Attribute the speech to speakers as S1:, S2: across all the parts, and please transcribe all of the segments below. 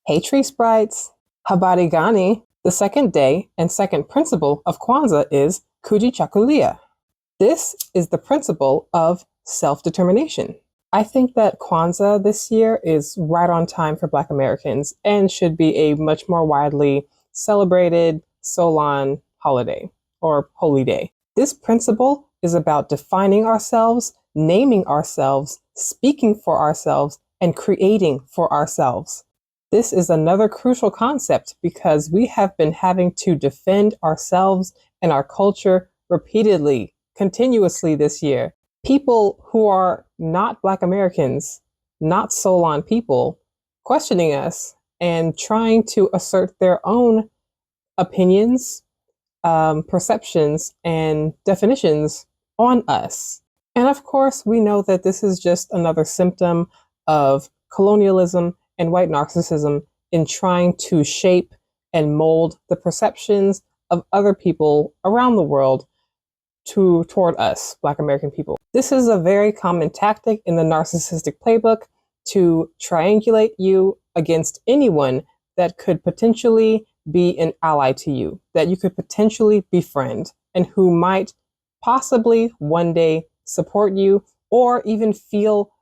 S1: Hey tree sprites! Habari gani? The second day and second principle of Kwanzaa is Kujichagulia. This is the principle of self-determination. I think that Kwanzaa this year is right on time for Black Americans and should be a much more widely celebrated Solon holiday or holy day. This principle is about defining ourselves, naming ourselves, speaking for ourselves, and creating for ourselves. This is another crucial concept because we have been having to defend ourselves and our culture repeatedly, continuously this year. People who are not Black Americans, not Solon people, questioning us and trying to assert their own opinions, perceptions, and definitions on us. And of course, we know that this is just another symptom of colonialism and white narcissism in trying to shape and mold the perceptions of other people around the world toward us, Black American people. This is a very common tactic in the narcissistic playbook to triangulate you against anyone that could potentially be an ally to you, that you could potentially befriend, and who might possibly one day support you or even feel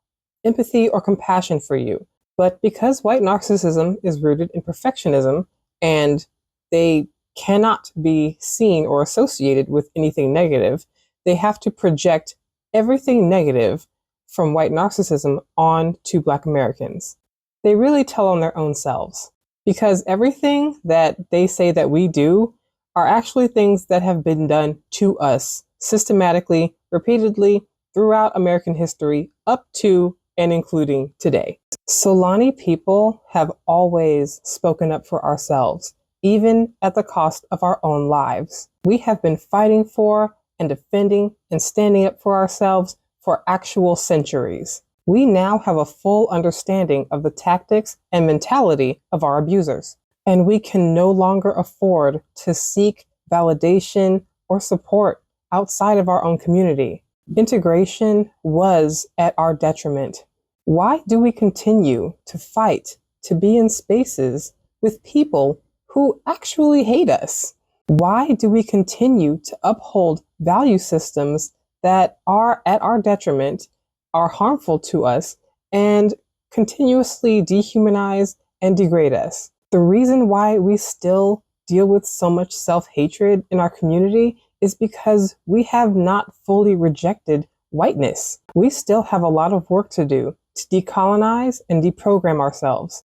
S1: empathy or compassion for you. But because white narcissism is rooted in perfectionism and they cannot be seen or associated with anything negative, they have to project everything negative from white narcissism on to Black Americans. They really tell on their own selves because everything that they say that we do are actually things that have been done to us systematically, repeatedly throughout American history up to and including today. Solani people have always spoken up for ourselves, even at the cost of our own lives. We have been fighting for and defending and standing up for ourselves for actual centuries. We now have a full understanding of the tactics and mentality of our abusers, and we can no longer afford to seek validation or support outside of our own community. Integration was at our detriment. Why do we continue to fight to be in spaces with people who actually hate us? Why do we continue to uphold value systems that are at our detriment, are harmful to us, and continuously dehumanize and degrade us? The reason why we still deal with so much self-hatred in our community is because we have not fully rejected whiteness. We still have a lot of work to do to decolonize and deprogram ourselves.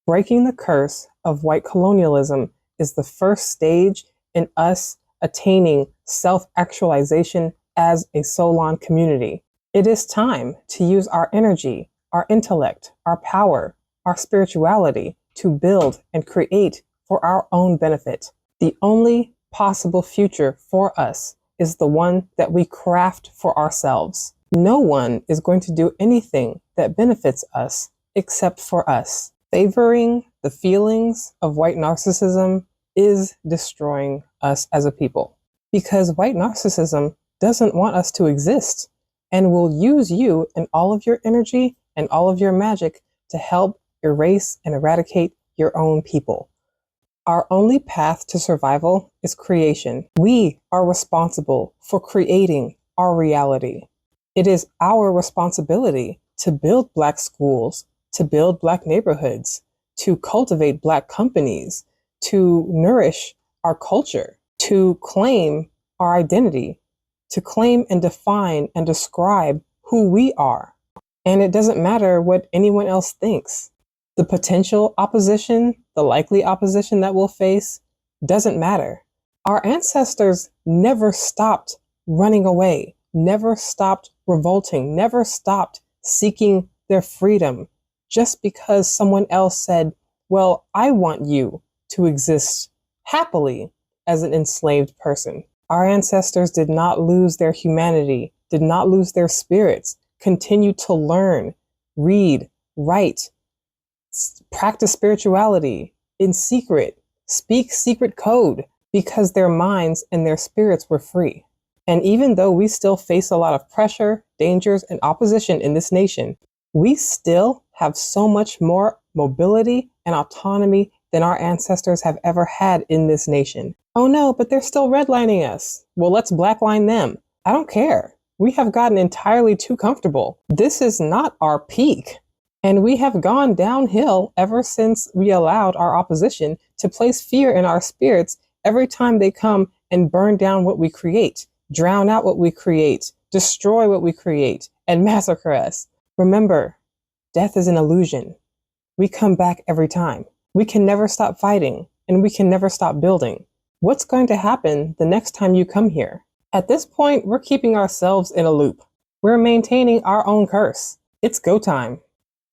S1: Breaking the curse of white colonialism is the first stage in us attaining self-actualization as a Solon community. It is time to use our energy, our intellect, our power, our spirituality to build and create for our own benefit. The only possible future for us is the one that we craft for ourselves. No one is going to do anything that benefits us except for us. Favoring the feelings of white narcissism is destroying us as a people, because white narcissism doesn't want us to exist and will use you and all of your energy and all of your magic to help erase and eradicate your own people. Our only path to survival is creation. We are responsible for creating our reality. It is our responsibility to build Black schools, to build Black neighborhoods, to cultivate Black companies, to nourish our culture, to claim our identity, to claim and define and describe who we are. And it doesn't matter what anyone else thinks. The potential opposition, the likely opposition that we'll face, doesn't matter. Our ancestors never stopped running away, never stopped revolting, never stopped seeking their freedom just because someone else said, well, I want you to exist happily as an enslaved person. Our ancestors did not lose their humanity, did not lose their spirits, continued to learn, read, write, practice spirituality in secret, speak secret code, because their minds and their spirits were free. And even though we still face a lot of pressure, dangers, and opposition in this nation, we still have so much more mobility, and autonomy than our ancestors have ever had in this nation. Oh no, but they're still redlining us. Well, let's blackline them. I don't care. We have gotten entirely too comfortable. This is not our peak. And we have gone downhill ever since we allowed our opposition to place fear in our spirits every time they come and burn down what we create, drown out what we create, destroy what we create, and massacre us. Remember, death is an illusion. We come back every time. We can never stop fighting, and we can never stop building. What's going to happen the next time you come here? At this point, we're keeping ourselves in a loop. We're maintaining our own curse. It's go time.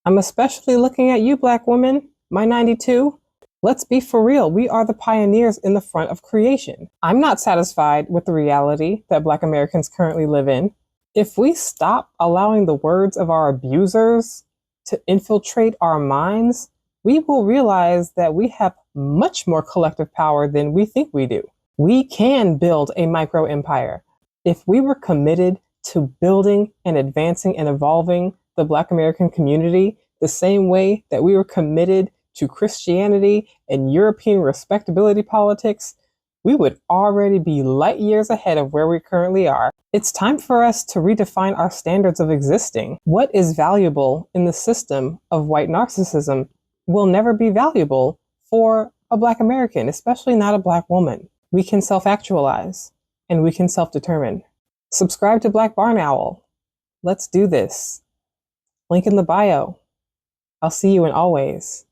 S1: I'm especially looking at you, Black woman, my 92. Let's be for real. We are the pioneers in the front of creation. I'm not satisfied with the reality that Black Americans currently live in. If we stop allowing the words of our abusers to infiltrate our minds, we will realize that we have much more collective power than we think we do. We can build a micro empire. If we were committed to building and advancing and evolving the Black American community the same way that we were committed to Christianity and European respectability politics, we would already be light years ahead of where we currently are. It's time for us to redefine our standards of existing. What is valuable in the system of white narcissism will never be valuable for a Black American, especially not a Black woman. We can self-actualize and we can self-determine. Subscribe to Black Barn Owl. Let's do this. Link in the bio. I'll see you in always.